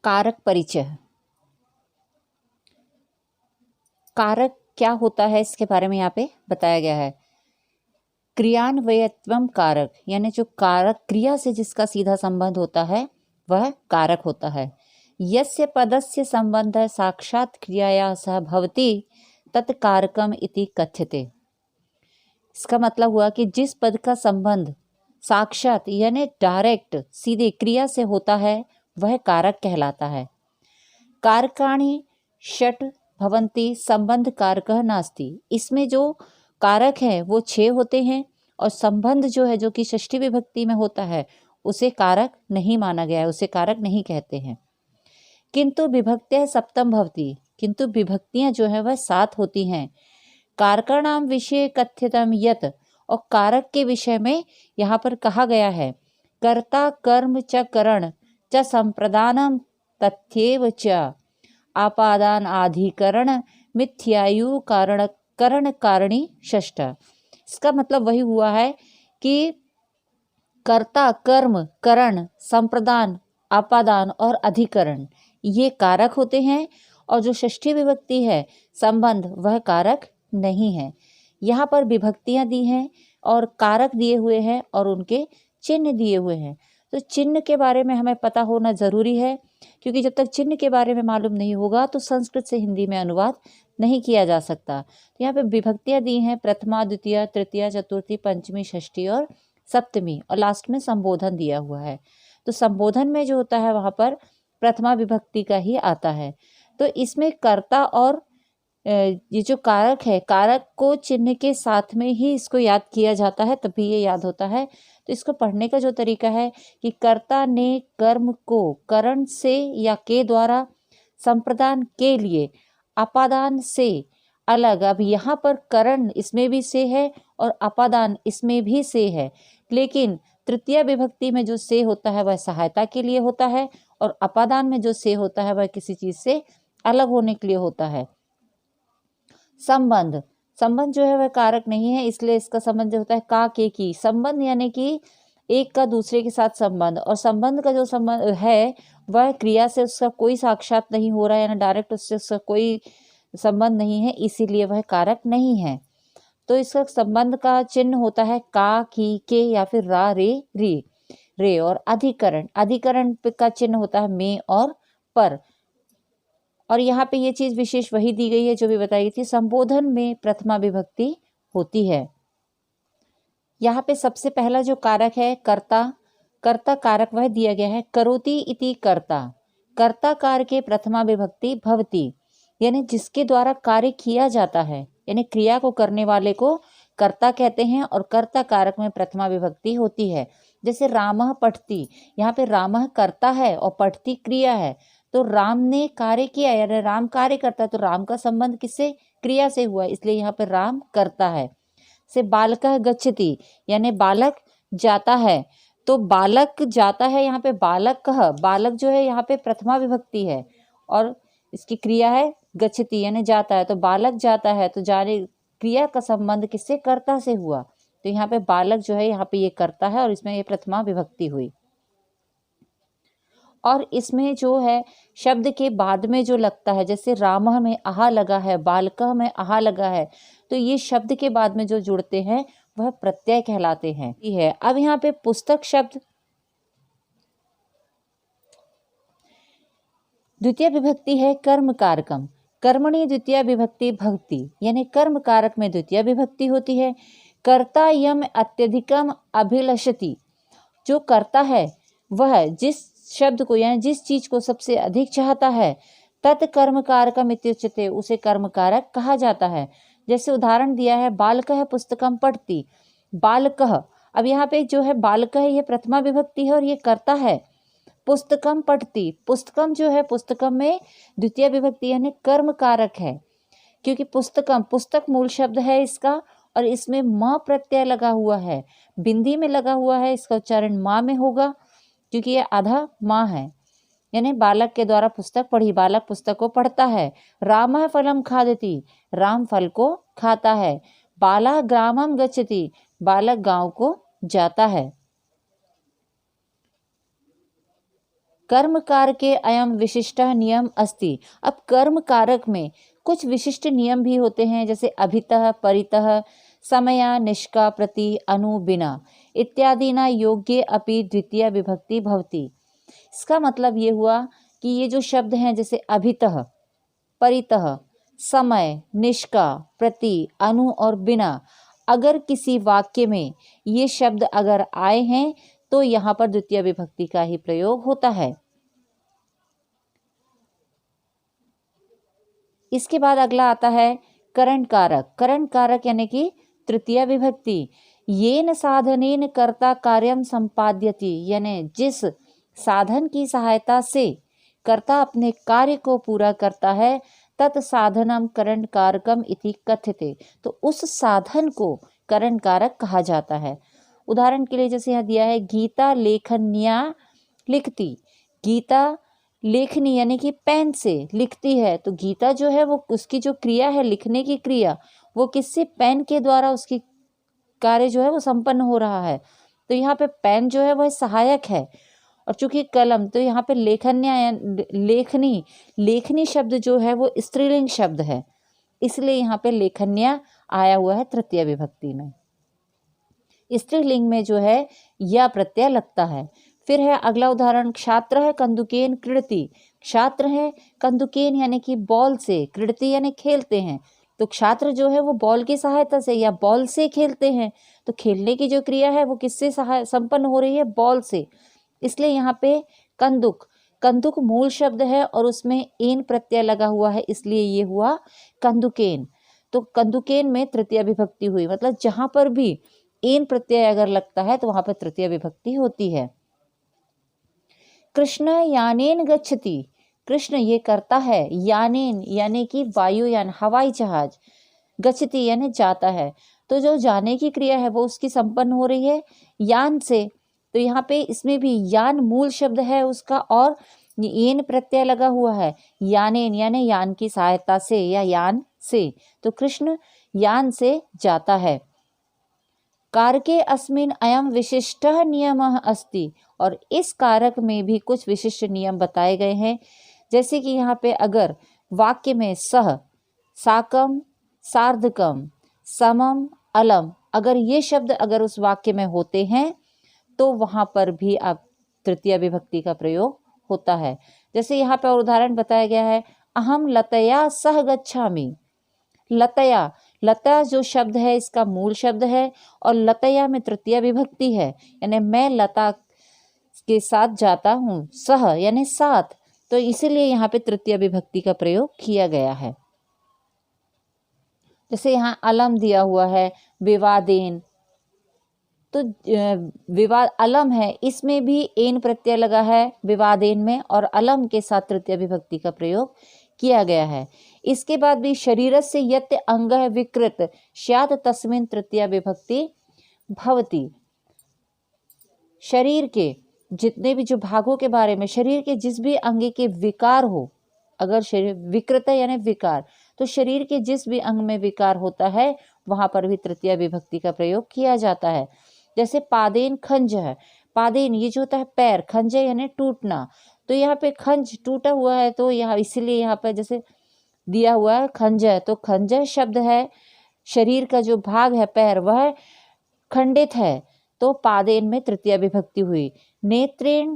कारक परिचय। कारक क्या होता है इसके बारे में यहाँ पे बताया गया है। क्रियान्वयत्वम कारक, यानी जो कारक क्रिया से जिसका सीधा संबंध होता है वह कारक होता है। यस्य पदस्य संबंध साक्षात क्रियाया सह भवति तत्कारकम इति कथ्यते। इसका मतलब हुआ कि जिस पद का संबंध साक्षात यानी डायरेक्ट सीधे क्रिया से होता है वह कारक कहलाता है। कारकाणि षट भवन्ति संबंध कारकः नास्ति। इसमें जो कारक है वो 6 होते हैं और संबंध जो है जो कि षष्ठी विभक्ति में होता है उसे कारक नहीं माना गया है, उसे कारक नहीं कहते हैं। किंतु विभक्त्या सप्तम भवति, किंतु विभक्तियां जो है वह 7 होती हैं। कारकाणाम विषय कथ्यतम यत, और कारक के विषय में यहाँ पर कहा गया है कर्ता कर्म च करण च संप्रदानम तथ्येव च आपादान आधिकरण मिथ्यायु कारण करण कारणी षष्ठ। इसका मतलब वही हुआ है कि कर्ता कर्म करण संप्रदान आपादान और अधिकरण ये कारक होते हैं और जो षष्ठी विभक्ति है संबंध वह कारक नहीं है। यहाँ पर विभक्तियां दी हैं और कारक दिए हुए हैं और उनके चिन्ह दिए हुए हैं। तो चिन्ह के बारे में हमें पता होना ज़रूरी है, क्योंकि जब तक चिन्ह के बारे में मालूम नहीं होगा तो संस्कृत से हिंदी में अनुवाद नहीं किया जा सकता। तो यहाँ पे विभक्तियाँ दी हैं प्रथमा द्वितीय तृतीया चतुर्थी पंचमी षष्ठी और सप्तमी, और लास्ट में संबोधन दिया हुआ है। तो संबोधन में जो होता है वहाँ पर प्रथमा विभक्ति का ही आता है। तो इसमें कर्ता और ये जो कारक है, कारक को चिन्ह के साथ में ही इसको याद किया जाता है, तभी ये याद होता है। तो इसको पढ़ने का जो तरीका है कि कर्ता ने कर्म को करण से या के द्वारा संप्रदान के लिए अपादान से अलग। अब यहाँ पर करण इसमें भी से है और अपादान इसमें भी से है, लेकिन तृतीय विभक्ति में जो से होता है वह सहायता के लिए होता है और अपादान में जो से होता है वह किसी चीज से अलग होने के लिए होता है। संबंध, संबंध जो है वह कारक नहीं है, इसलिए इसका संबंध जो होता है का के की। संबंध यानी कि एक का दूसरे के साथ संबंध, और संबंध का जो संबंध है वह क्रिया से उसका कोई साक्षात नहीं हो रहा है, यानी डायरेक्ट उससे उसका कोई संबंध नहीं है, इसीलिए वह कारक नहीं है। तो इसका संबंध का चिन्ह होता है का की के या फिर रा रे रे रे। और अधिकरण, अधिकरण का चिन्ह होता है में और पर। और यहाँ पे ये चीज विशेष वही दी गई है जो भी बताई थी, संबोधन में प्रथमा विभक्ति होती है। यहाँ पे सबसे पहला जो कारक है कर्ता, कर्ता कारक वह दिया गया है करोति इति कर्ता। कर्ता कार के प्रथमा विभक्ति भवति, यानी जिसके द्वारा कार्य किया जाता है, यानी क्रिया को करने वाले को कर्ता कहते हैं और कर्ता कारक में प्रथमा विभक्ति होती है। जैसे रामः पठति, यहाँ पे रामः कर्ता है और पठति क्रिया है। तो राम ने कार्य किया, यानी राम कार्य करता है, तो राम का संबंध किससे? क्रिया से हुआ, इसलिए यहाँ पे राम करता है। से बालकः गच्छति, यानी बालक जाता है, तो बालक जाता है, यहाँ पे बालक कह, बालक जो है यहाँ पे प्रथमा विभक्ति है और इसकी क्रिया है गच्छति यानी जाता है। तो बालक जाता है तो जाने क्रिया का संबंध किससे? कर्ता से हुआ। तो यहाँ पे बालक जो है यहाँ पे ये करता है और इसमें ये प्रथमा विभक्ति हुई। और इसमें जो है शब्द के बाद में जो लगता है, जैसे रामः में आहा लगा है, बालकः में आहा लगा है, तो ये शब्द के बाद में जो जुड़ते हैं वह प्रत्यय कहलाते हैं। ये है। अब यहाँ पे पुस्तक शब्द द्वितीय विभक्ति है कर्म कारकम, कर्मणि द्वितीय विभक्ति भक्ति, यानी कर्म कारक में द्वितीय विभक्ति होती है। कर्ता यम अत्यधिकम अभिलषति, जो करता है वह जिस शब्द को यानी जिस चीज को सबसे अधिक चाहता है, तत्कर्म कारकम इत्युच्यते, उसे कर्म कारक कहा जाता है। जैसे उदाहरण दिया है बालकः पुस्तकम पठति, बालकः, अब यहाँ पे जो है बालकः ये प्रथमा विभक्ति है और ये करता है। पुस्तकम पठति, पुस्तकम जो है पुस्तकम में द्वितीय विभक्ति यानी कर्म कारक है, क्योंकि पुस्तकम पुस्तक मूल शब्द है इसका और इसमें म प्रत्यय लगा हुआ है, बिंदी में लगा हुआ है, इसका उच्चारण माँ में होगा क्योंकि ये आधा माँ है। यानी बालक के द्वारा पुस्तक पढ़ी, बालक पुस्तक को पढ़ता है। रामः फलम खादति, राम फल को खाता है। बालः ग्रामम गच्छति, बालक गांव को जाता है। कर्म कारके अयम विशिष्टः नियम अस्ति। अब कर्म कारक में कुछ विशिष्ट नियम भी होते हैं, जैसे अभितः, परितः, समया, निष्का, प्रति, अनु, बिना इत्यादि ना योग्य अपि द्वितीय विभक्ति भवति। इसका मतलब ये हुआ कि ये जो शब्द हैं जैसे अभितः, परितः, समय, निष्का, प्रति, अनु और बिना, अगर किसी वाक्य में ये शब्द अगर आए हैं तो यहाँ पर द्वितीय विभक्ति का ही प्रयोग होता है। इसके बाद अगला आता है करण कारक। करण कारक यानी कि तृतीय विभक्ति। येन साधनेन कर्ता कार्यम संपाद्यति, यानी जिस साधन की सहायता से कर्ता अपने कार्य को पूरा करता है, तत् साधनम करण कारकम इति कथ्यते, तो उस साधन को करण कारक कहा जाता है। उदाहरण के लिए जैसे यहाँ दिया है गीता लेखन्या लिखती। गीता लेखनी यानी कि पेन से लिखती है, तो गीता जो है वो उसकी जो क्रिया है, लिखने की क्रिया, वो किससे, पेन के द्वारा उसकी कार्य जो है वो संपन्न हो रहा है। तो यहाँ पे पेन जो है वह सहायक है, और चूंकि कलम, तो यहाँ पे लेखन्या लेखनी, लेखनी शब्द जो है वो स्त्रीलिंग शब्द है, इसलिए यहाँ पे लेखन्या आया हुआ है तृतीय विभक्ति में। स्त्रीलिंग में जो है या प्रत्यय लगता है। फिर है अगला उदाहरण क्षात्र है कंदुकेन क्रीडति। क्षात्र है कंदुकेन यानी कि बॉल से, क्रीडति यानी खेलते हैं, तो क्षात्र जो है वो बॉल की सहायता से या बॉल से खेलते हैं, तो खेलने की जो क्रिया है वो किससे संपन्न हो रही है, बॉल से, इसलिए यहाँ पे कंदुक, कंदुक मूल शब्द है और उसमें एन प्रत्यय लगा हुआ है, इसलिए ये हुआ कंदुकेन। तो कंदुकेन में तृतीय विभक्ति हुई, मतलब जहां पर भी एन प्रत्यय अगर लगता है तो वहां पर तृतीय विभक्ति होती है। कृष्ण यानेन गच्छति, कृष्ण ये करता है, यानेन यानी कि वायुयान, हवाई जहाज, गच्छति यानी जाता है, तो जो जाने की क्रिया है वो उसकी संपन्न हो रही है यान से, तो यहाँ पे इसमें भी यान मूल शब्द है उसका और एन प्रत्यय लगा हुआ है, यानेन यानी यान की सहायता से या यान से, तो कृष्ण यान से जाता है। कारके अस्मिन् अयम विशिष्टः नियमः अस्ति, और इस कारक में भी कुछ विशिष्ट नियम बताए गए हैं, जैसे कि यहाँ पे अगर वाक्य में सह, साकम, सार्धकम, समम, अलम, अगर ये शब्द अगर उस वाक्य में होते हैं तो वहां पर भी अब तृतीय विभक्ति का प्रयोग होता है। जैसे यहाँ पर उदाहरण बताया गया है अहम लतया सह गच्छामि। लतया, लता जो शब्द है इसका मूल शब्द है और लतया में तृतीय विभक्ति है, यानी मैं लता के साथ जाता हूँ, सह यानी साथ, तो इसीलिए यहाँ पे तृतीय विभक्ति का प्रयोग किया गया है। जैसे यहाँ अलम दिया हुआ है विवादेन, तो विवाद अलम है, इसमें भी एन प्रत्यय लगा है विवादेन में और अलम के साथ तृतीय विभक्ति का प्रयोग किया गया है। इसके बाद भी शरीरस्य यत् अंगः विकृत स्यात् तस्मिन् तृतीय विभक्ति भवति। शरीर के जितने भी जो भागों के बारे में, शरीर के जिस भी अंग के विकार हो, अगर शरीर विकृत है यानी विकार, तो शरीर के जिस भी अंग में विकार होता है वहां पर भी तृतीय विभक्ति का प्रयोग किया जाता है। जैसे पादेन खंज है, पादेन ये जो होता है पैर, खंज यानी टूटना, तो यहाँ पे खंज टूटा हुआ है, तो यहाँ इसीलिए यहाँ पे जैसे दिया हुआ है खंज, तो खंज शब्द है, शरीर का जो भाग है पैर वह खंडित है, तो पादेन में तृतीय विभक्ति हुई। नेत्रेण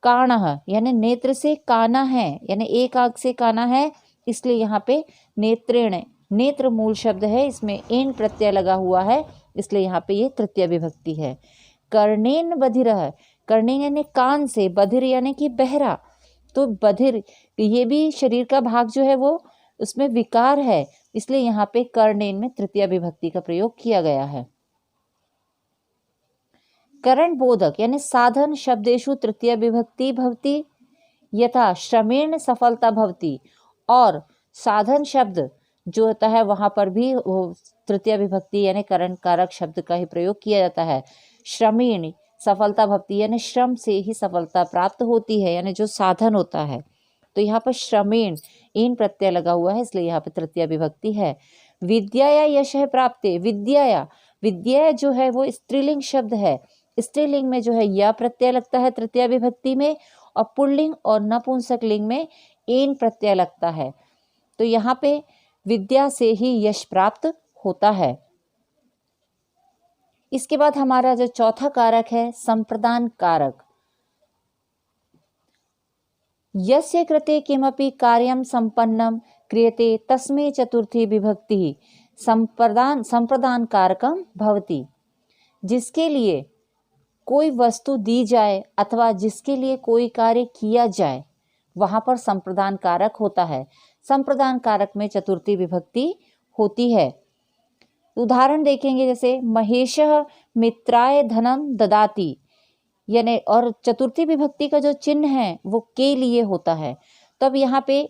काणः यानी नेत्र से काना है, यानी एक आंख से काना है, इसलिए यहाँ पे नेत्रेण, नेत्र मूल शब्द है, इसमें एन प्रत्यय लगा हुआ है, इसलिए यहाँ पे ये तृतीय विभक्ति है। कर्णेन बधिरः, कर्णेन यानी कान से, बधिर यानी कि बहरा, तो बधिर ये भी शरीर का भाग जो है वो उसमें विकार है, इसलिए यहाँ पे कर्णेन में तृतीय विभक्ति का प्रयोग किया गया है। करण बोधक यानी साधन शब्देषु तृतीय विभक्ति भवति यथा श्रमेण सफलता भवति, और साधन शब्द जो होता है वहां पर भी तृतीय विभक्ति यानी करण कारक शब्द का ही प्रयोग किया जाता है। श्रमेण सफलता भवति यानी श्रम से ही सफलता प्राप्त होती है, यानी जो साधन होता है, तो यहाँ पर श्रमेण इन प्रत्यय लगा हुआ है, इसलिए यहाँ पर तृतीय विभक्ति है। विद्याया यशः प्राप्ते, विद्याया, विद्या जो है वो स्त्रीलिंग शब्द है, स्त्रीलिंग में जो है या प्रत्यय लगता है तृतीय विभक्ति में, और पुल्लिंग और नपुंसक लिंग में एन प्रत्यय लगता है। तो यहाँ पे विद्या से ही यश प्राप्त होता है। इसके बाद हमारा जो चौथा कारक है संप्रदान कारक। यस्य कृते किमपि कार्यं संपन्नं क्रियते तस्मै चतुर्थी विभक्ति संप्रदान कारकम भवति। जिसके लिए कोई वस्तु दी जाए अथवा जिसके लिए कोई कार्य किया जाए वहां पर संप्रदान कारक होता है। संप्रदान कारक में चतुर्थी विभक्ति होती है। उदाहरण देखेंगे, जैसे महेशः मित्राय धनम ददाति, यानी और चतुर्थी विभक्ति का जो चिन्ह है वो के लिए होता है। तब यहाँ पे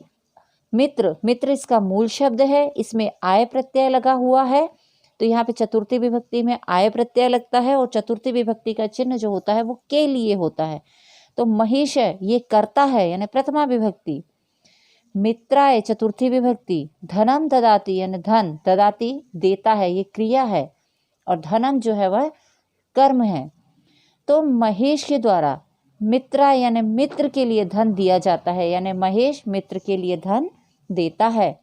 मित्र इसका मूल शब्द है, इसमें आय प्रत्यय लगा हुआ है, तो यहाँ पे चतुर्थी विभक्ति में आय प्रत्यय लगता है और चतुर्थी विभक्ति का चिन्ह जो होता है वो के लिए होता है। तो महेश ये करता है यानी प्रथमा विभक्ति, मित्राय चतुर्थी विभक्ति, धनम ददाति यानी धन, ददाति देता है ये क्रिया है, और धनम जो है वह कर्म है। तो महेश के द्वारा मित्रा यानी मित्र के लिए धन दिया जाता है, यानी महेश मित्र के लिए धन देता है।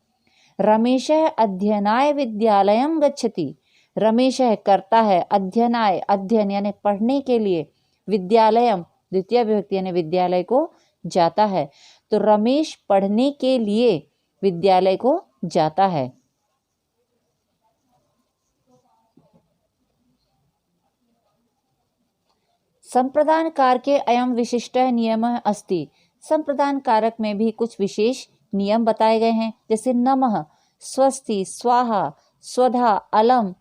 रमेशः अध्ययनाय विद्यालयं गच्छति, रमेशः करता है, अध्ययनाय अध्ययन यानी पढ़ने के लिए, विद्यालयम द्वितीय विभक्ति यानी विद्यालय को जाता है। तो रमेश पढ़ने के लिए विद्यालय को जाता है। संप्रदान कारक के अयम विशिष्ट नियमः अस्ति। संप्रदान कारक में भी कुछ विशेष नियम बताए गए हैं, जैसे नमः, स्वस्ति, स्वाहा, स्वधा, अलम,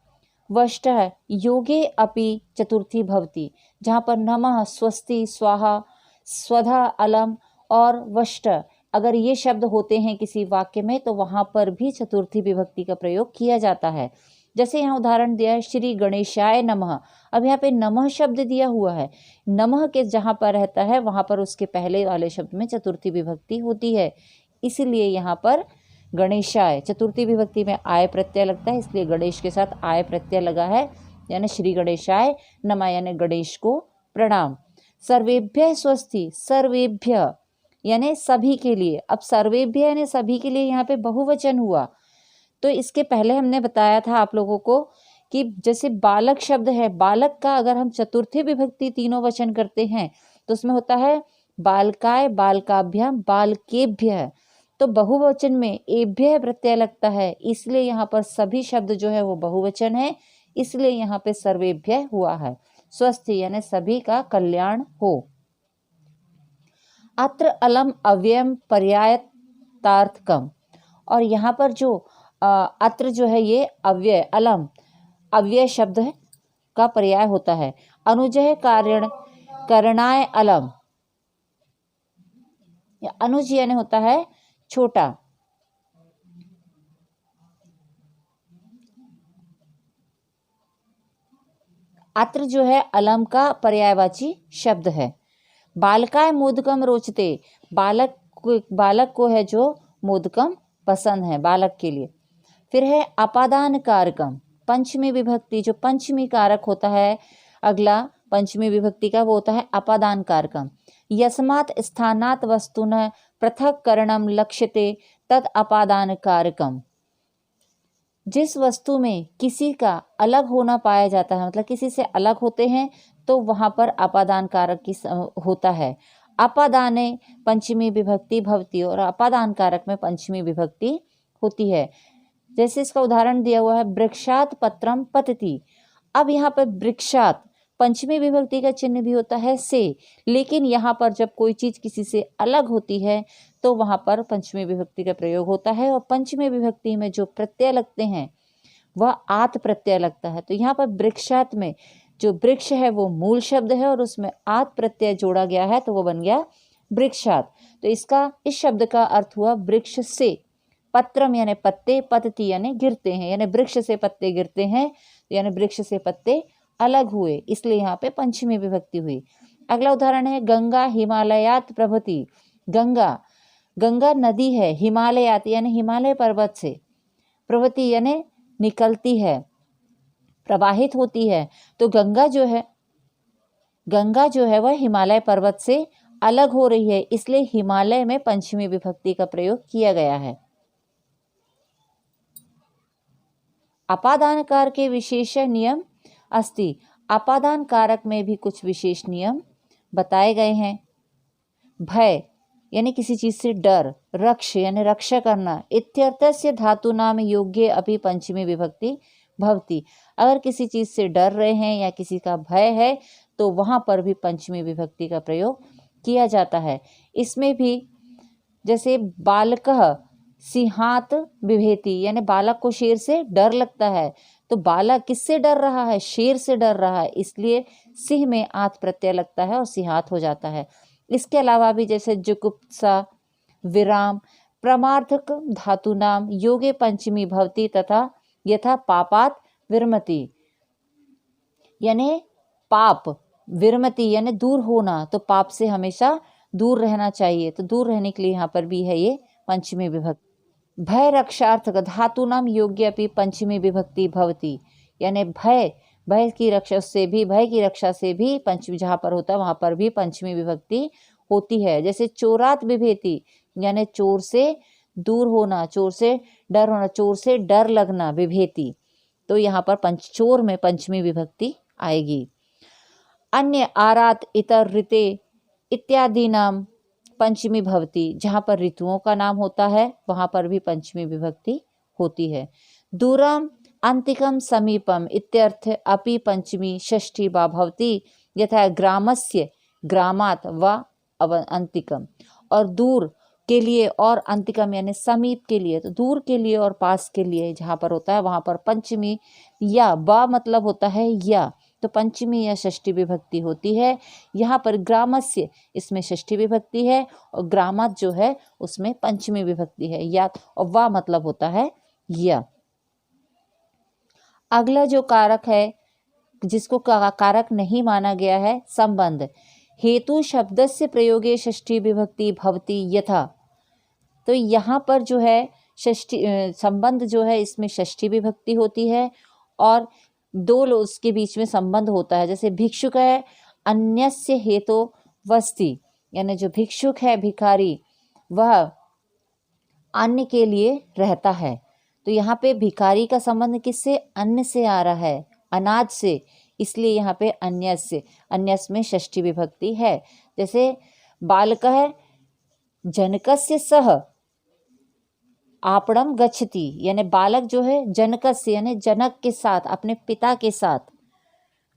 वष्टः योगे अपि चतुर्थी भवति। जहाँ पर नमः, स्वस्ति, स्वाहा, स्वधा, अलम और वष्ट अगर ये शब्द होते हैं किसी वाक्य में तो वहाँ पर भी चतुर्थी विभक्ति का प्रयोग किया जाता है। जैसे यहाँ उदाहरण दिया है श्री गणेशाय नमः। अब यहाँ पे नमः शब्द दिया हुआ है, नमः के जहाँ पर रहता है वहाँ पर उसके पहले वाले शब्द में चतुर्थी विभक्ति होती है, इसलिए यहाँ पर गणेशाय चतुर्थी विभक्ति में आय प्रत्यय लगता है, इसलिए गणेश के साथ आय प्रत्यय लगा है, यानी श्री गणेशाय नमः यानी गणेश को प्रणाम। सर्वेभ्य स्वस्ति, सर्वेभ्य यानी सभी के लिए। अब सर्वेभ्य यानी सभी के लिए यहाँ पे बहुवचन हुआ। तो इसके पहले हमने बताया था आप लोगों को कि जैसे बालक शब्द है, बालक का अगर हम चतुर्थी विभक्ति तीनों वचन करते हैं तो उसमें होता है बालकाय, बालकाभ्याम, बालकेभ्य। तो बहुवचन में एभ्य प्रत्यय लगता है, इसलिए यहाँ पर सभी शब्द जो है वो बहुवचन है, इसलिए यहाँ पे सर्वेभ्य हुआ है। स्वस्थ यानी सभी का कल्याण हो। अत्र अलम अव्ययम पर्यायतार्थकम, और यहाँ पर जो अत्र जो है ये अव्यय, अलम अव्यय शब्द है का पर्याय होता है। अनुजय कारण करणाय अलम, अनुज यानी होता है छोटा, अत्र जो है अलम का पर्यायवाची शब्द है। बालकाय मोदकम रोचते, बालक को है जो मोदकम पसंद है, बालक के लिए। फिर है अपादान कारकम, पंचमी विभक्ति, जो पंचमी कारक होता है अगला पंचमी विभक्ति का वो होता है अपादान कारकम। यस्मात् स्थानात् वस्तुनः पृथक करणम लक्ष्यते तद अपादान कारकम, जिस वस्तु में किसी का अलग होना पाया जाता है, मतलब किसी से अलग होते हैं, तो वहां पर अपादान कारक की होता है। अपादाने पंचमी विभक्ति भवति, और अपादान कारक में पंचमी विभक्ति होती है। जैसे इसका उदाहरण दिया हुआ है वृक्षात पत्रम पतति। अब यहाँ पर वृक्षात पंचमी विभक्ति का चिन्ह भी होता है से, लेकिन यहाँ पर जब कोई चीज किसी से अलग होती है तो वहां पर पंचमी विभक्ति का प्रयोग होता है, और पंचमी विभक्ति में जो प्रत्यय लगते हैं वह आत प्रत्यय लगता है। तो यहाँ पर वृक्षात में जो वृक्ष है वो मूल शब्द है और उसमें आत प्रत्यय जोड़ा गया है, तो वो बन गया वृक्षात। तो इस शब्द का अर्थ हुआ वृक्ष से। पत्रम यानी पत्ते, पतति यानी गिरते हैं, यानी वृक्ष से पत्ते गिरते हैं, यानी वृक्ष से पत्ते अलग हुए, इसलिए यहाँ पे पंचमी विभक्ति हुई। अगला उदाहरण है गंगा हिमालयात प्रभति। गंगा नदी है, हिमालयात यानी हिमालय पर्वत से, प्रभति यानी निकलती है, प्रवाहित होती है। तो गंगा जो है वह हिमालय पर्वत से अलग हो रही है, इसलिए हिमालय में पंचमी विभक्ति का प्रयोग किया गया है। अपादान कार के विशेष नियम अस्ति, अपादान कारक में भी कुछ विशेष नियम बताए गए हैं। भय यानी किसी चीज से डर, रक्ष यानी रक्षा करना, इत्यर्थस्य धातु नाम योग्य अपि पंचमी विभक्ति भवति। अगर किसी चीज से डर रहे हैं या किसी का भय है तो वहां पर भी पंचमी विभक्ति का प्रयोग किया जाता है। इसमें भी जैसे बालकः सिंहात बिभेति, यानी बालक को शेर से डर लगता है, तो बालक किससे डर रहा है? शेर से डर रहा है, इसलिए सिंह में आत प्रत्यय लगता है और सिंहात हो जाता है। इसके अलावा भी जैसे जुगुप्सा, विराम, प्रमार्थक धातु नाम योगे पंचमी भवति तथा यथा पापात विरमति, यानी पाप, विरमति यानी दूर होना, तो पाप से हमेशा दूर रहना चाहिए, तो दूर रहने के लिए यहाँ पर भी है ये पंचमी विभक्ति। भय रक्षार्थक धातु नाम योग्य अपि पंचमी विभक्ति भवति, यानी भय की रक्षा से भी, भय की रक्षा से भी पंचमी जहाँ पर होता है वहाँ पर भी पंचमी विभक्ति होती है। जैसे चोरात विभेति, यानी चोर से दूर होना, चोर से डर होना, चोर से डर लगना, विभेति, तो यहाँ पर चोर में पंचमी विभक्ति आएगी। अन्य आरात, इतर, ऋते इत्यादि नाम पंचमी भवति, जहाँ पर ऋतुओं का नाम होता है वहाँ पर भी पंचमी विभक्ति होती है। दूरम, अंतिकम, समीपम इत्यर्थ अपि पंचमी षष्ठी वा भवति, यथा ग्रामस्य ग्रामात व अंतिकम, और दूर के लिए और अंतिकम यानी समीप के लिए, तो दूर के लिए और पास के लिए जहाँ पर होता है वहाँ पर पंचमी या व मतलब होता है या, तो पंचमी या षष्ठी विभक्ति होती है। यहाँ पर ग्रामस्य इसमें षष्ठी विभक्ति है और ग्रामात जो है उसमें पंचमी विभक्ति है, या, और वा मतलब होता है या। अगला जो कारक है जिसको कारक नहीं माना गया है, संबंध। हेतु शब्दस्य प्रयोगे षष्ठी विभक्ति भवति यथा, तो यहाँ पर जो है षष्ठी संबंध जो है इसमें षष्ठी विभक्ति होती है और दो लोग उसके बीच में संबंध होता है। जैसे भिक्षुक है, अन्यस्य हेतु वस्ति, यानी जो भिक्षुक है, भिखारी, वह अन्य के लिए रहता है, तो यहाँ पे भिखारी का संबंध किससे? अन्न से आ रहा है, अनाज से, इसलिए यहाँ पे अन्यस्य, अन्यस में षष्ठी विभक्ति है। जैसे बालक है, जनकस्य सह आपणम गच्छति, यानी बालक जो है जनकस्य यानी जनक के साथ, अपने पिता के साथ,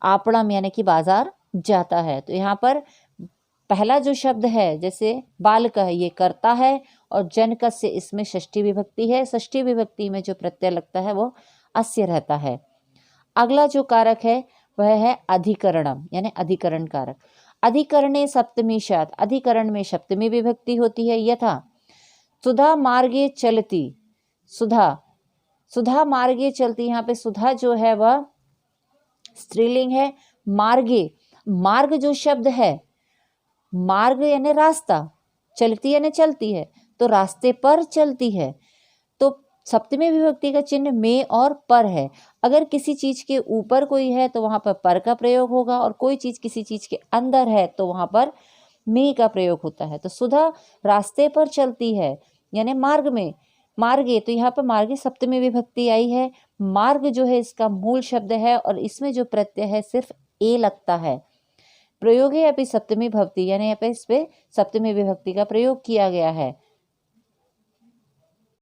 आपणम यानी कि बाजार जाता है। तो यहाँ पर पहला जो शब्द है जैसे बालक है ये करता है और जनकस्य इसमें षष्ठी विभक्ति है, षष्ठी विभक्ति में जो प्रत्यय लगता है वो अस्य रहता है। अगला जो कारक है वह है अधिकरणम, यानी अधिकरण कारक। अधिकरणे सप्तमी शात, अधिकरण में सप्तमी विभक्ति होती है। यथा सुधा मार्गे चलती, सुधा मार्गे चलती, यहाँ पे सुधा जो है वह स्त्रीलिंग है। मार्गे, मार्ग जो शब्द है, मार्ग यानी रास्ता, चलती यानी चलती है, तो रास्ते पर चलती है, तो सप्तमी विभक्ति का चिन्ह में और पर है। अगर किसी चीज के ऊपर कोई है तो वहां पर का प्रयोग होगा, और कोई चीज किसी चीज के अंदर है तो वहां पर में का प्रयोग होता है। तो सुधा रास्ते पर चलती है यानी मार्ग में, मार्गे, तो यहाँ पर मार्गे सप्तमी विभक्ति आई है। मार्ग जो है इसका मूल शब्द है और इसमें जो प्रत्यय है सिर्फ ए लगता है। प्रयोग है अभी सप्तमी भवति, यानी यहाँ पे इस पे सप्तमी विभक्ति का प्रयोग किया गया है।